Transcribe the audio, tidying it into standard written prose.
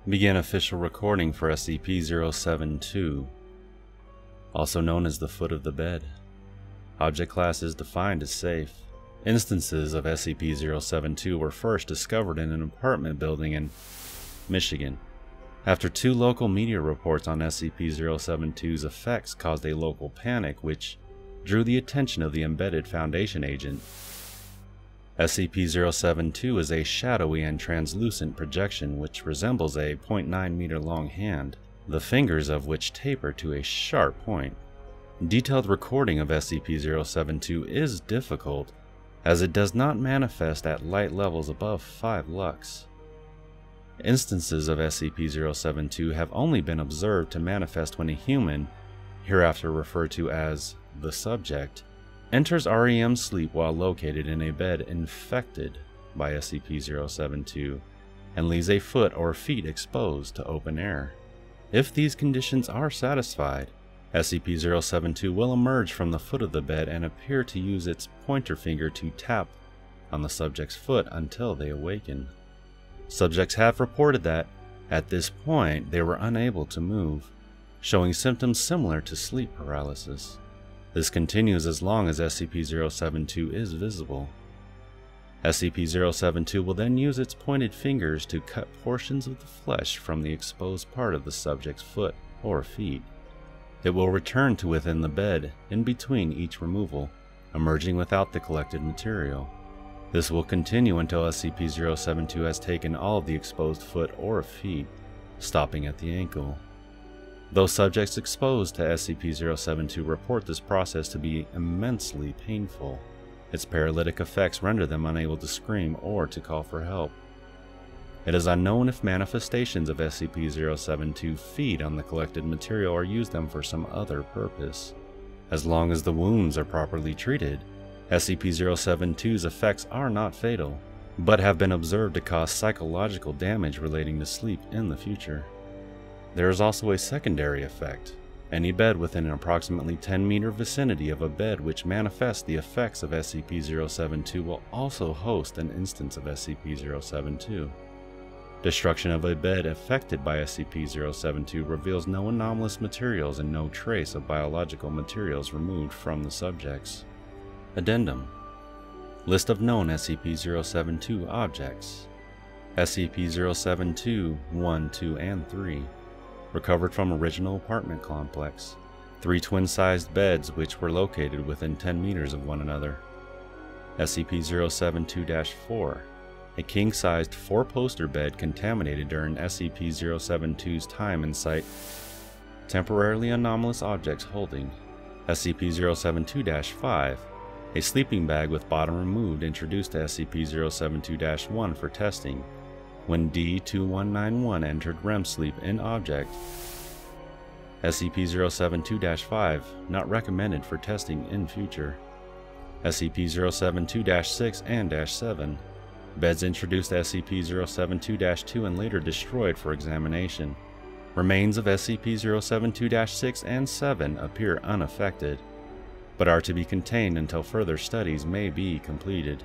Begin official recording for SCP-072, also known as the foot of the bed. Object class is defined as safe. Instances of SCP-072 were first discovered in an apartment building in Michigan. After 2 local media reports on SCP-072's effects caused a local panic which drew the attention of the embedded Foundation agent. SCP-072 is a shadowy and translucent projection which resembles a 0.9 meter long hand, the fingers of which taper to a sharp point. Detailed recording of SCP-072 is difficult, as it does not manifest at light levels above 5 lux. Instances of SCP-072 have only been observed to manifest when a human, hereafter referred to as the subject, enters REM sleep while located in a bed infected by SCP-072 and leaves a foot or feet exposed to open air. If these conditions are satisfied, SCP-072 will emerge from the foot of the bed and appear to use its pointer finger to tap on the subject's foot until they awaken. Subjects have reported that, at this point, they were unable to move, showing symptoms similar to sleep paralysis. This continues as long as SCP-072 is visible. SCP-072 will then use its pointed fingers to cut portions of the flesh from the exposed part of the subject's foot or feet. It will return to within the bed in between each removal, emerging without the collected material. This will continue until SCP-072 has taken all of the exposed foot or feet, stopping at the ankle. Those subjects exposed to SCP-072 report this process to be immensely painful. Its paralytic effects render them unable to scream or to call for help. It is unknown if manifestations of SCP-072 feed on the collected material or use them for some other purpose. As long as the wounds are properly treated, SCP-072's effects are not fatal, but have been observed to cause psychological damage relating to sleep in the future. There is also a secondary effect. Any bed within an approximately 10-meter vicinity of a bed which manifests the effects of SCP-072 will also host an instance of SCP-072. Destruction of a bed affected by SCP-072 reveals no anomalous materials and no trace of biological materials removed from the subjects. Addendum: List of known SCP-072 objects. SCP-072 1, 2, and 3. Recovered from original apartment complex. 3 twin-sized beds which were located within 10 meters of one another. SCP-072-4. A king-sized 4-poster bed contaminated during SCP-072's time in site. Temporarily anomalous objects holding. SCP-072-5. A sleeping bag with bottom removed introduced to SCP-072-1 for testing when D-2191 entered REM sleep in object. SCP-072-5 not recommended for testing in future. SCP-072-6 and -7. Beds introduced to SCP-072-2 and later destroyed for examination. Remains of SCP-072-6 and 7 appear unaffected, but are to be contained until further studies may be completed.